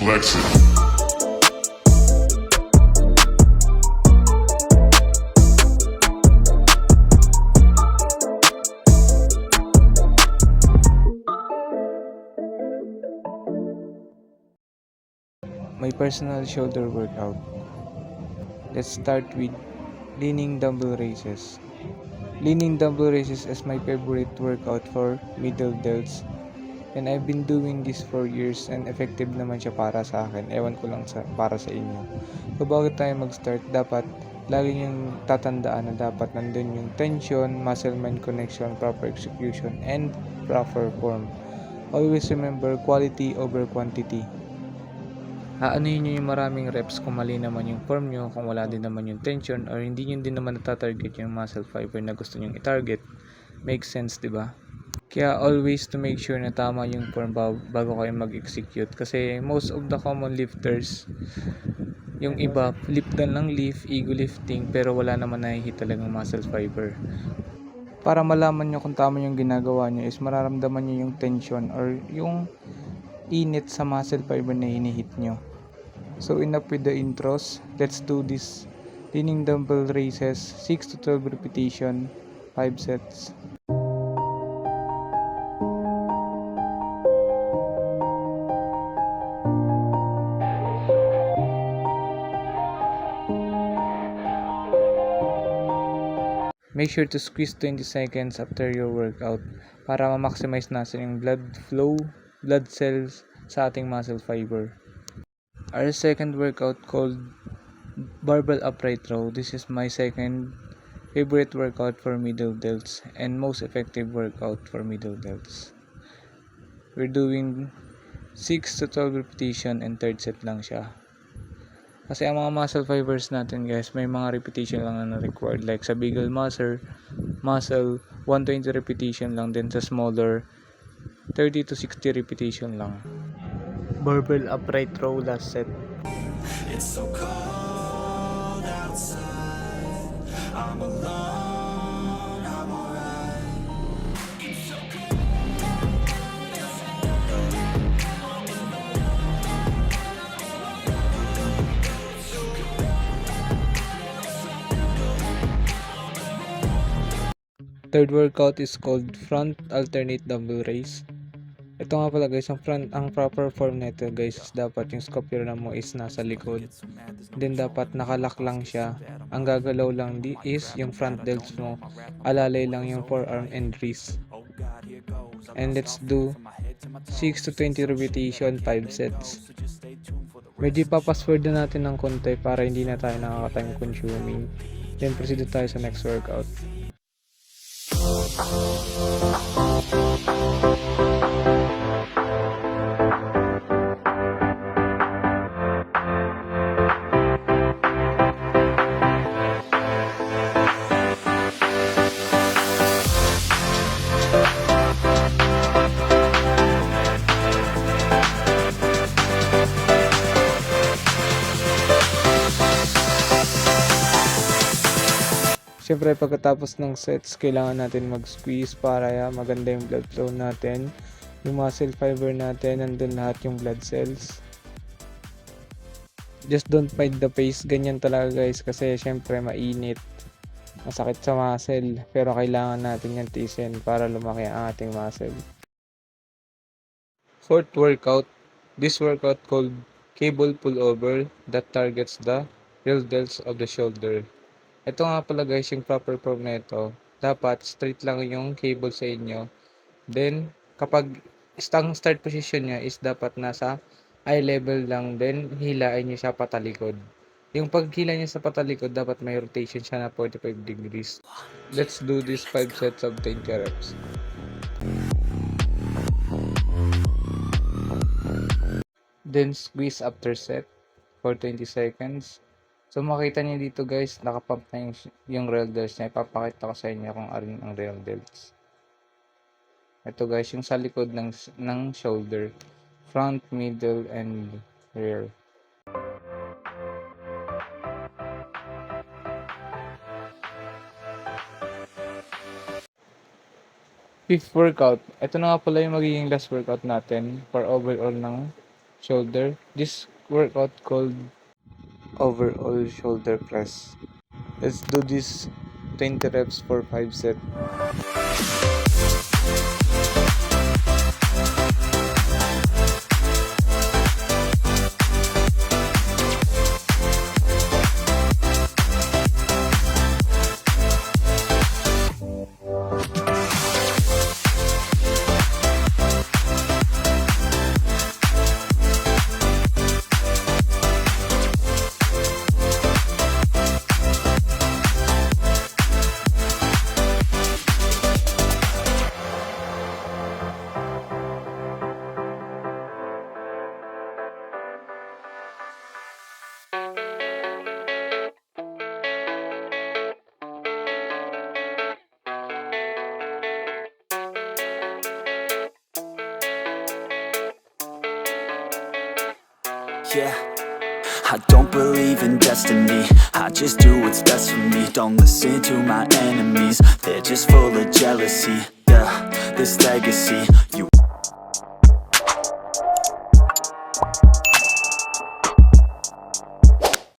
Flexing. My personal shoulder workout. Let's start with leaning dumbbell raises. Leaning dumbbell raises is my favorite workout for middle delts, and I've been doing this for years and effective naman siya para sa akin. Ewan ko lang para sa inyo. So bago tayo mag-start, dapat lagi yung tatandaan na dapat nandun yung tension, muscle-mind connection, proper execution, and proper form. Always remember quality over quantity. Aanuhin nyo yung maraming reps kung mali naman yung form nyo, kung wala din naman yung tension, or hindi nyo din naman natatarget yung muscle fiber na gusto nyo i-target. Makes sense, di ba? Kaya always to make sure na tama yung form bago kayo mag-execute. Kasi most of the common lifters, yung iba, liftan lang lift, ego lifting, pero wala naman nakihit talagang muscle fiber. Para malaman nyo kung tama yung ginagawa nyo is mararamdaman nyo yung tension or yung init sa muscle fiber na hinihit nyo. So enough with the intros, let's do this. Leaning dumbbell raises, 6 to 12 repetition, 5 sets. Make sure to squeeze 20 seconds after your workout para ma-maximize natin yung blood flow, blood cells sa ating muscle fiber. Our second workout called barbell upright row. This is my second favorite workout for middle delts and most effective workout for middle delts. We're doing 6 to 12 repetition and third set lang siya. Kasi ang mga muscle fibers natin guys, may mga repetition lang na required. Like sa bigger muscle 120 repetition lang. Then sa smaller, 30 to 60 repetition lang. Barbell upright row last set. It's so cold outside. I'm alone, I'm alright. It's so cold Third workout is called front alternate dumbbell raise. Ito nga pala guys, ang proper form nito guys is dapat yung scapula mo is nasa likod. Then dapat nakalock lang siya. Ang gagalaw lang is yung front delts mo. Alalay lang yung forearm and wrist. And let's do 6 to 20 repetition, 5 sets. Medyo papasword na natin ng konti para hindi na tayo nakaka-time consuming. Then proceed tayo sa next workout. Siyempre pagkatapos ng sets, kailangan natin mag-squeeze para maganda yung blood flow natin. Yung muscle fiber natin, nandun lahat yung blood cells. Just don't fight the pace, ganyan talaga guys kasi siyempre mainit. Masakit sa muscle, pero kailangan natin yung tiisin para lumaki ang ating muscle. Fourth workout, this workout called cable pullover that targets the real delts of the shoulder. Ito nga pala guys, yung proper form na ito, dapat straight lang yung cable sa inyo. Then, kapag start position niya is dapat nasa eye level lang, then hilain niyo siya patalikod. Yung paghila niya sa patalikod, dapat may rotation siya na 45 degrees. Let's do this 5 sets of 10 reps. Then, squeeze after set for 20 seconds. So makita niyo dito guys, nakapump na yung real delts niya. Ipapakita ko sa inyo kung ano ang real delts. Ito guys, yung sa likod ng shoulder. Front, middle, and rear. Fifth workout. Ito na nga pala yung magiging last workout natin for overall ng shoulder. This workout called overall shoulder press. Let's do this 20 reps for 5 sets. Yeah, I don't believe in destiny, I just do what's best for me. Don't listen to my enemies, they're just full of jealousy. Yeah, this legacy, you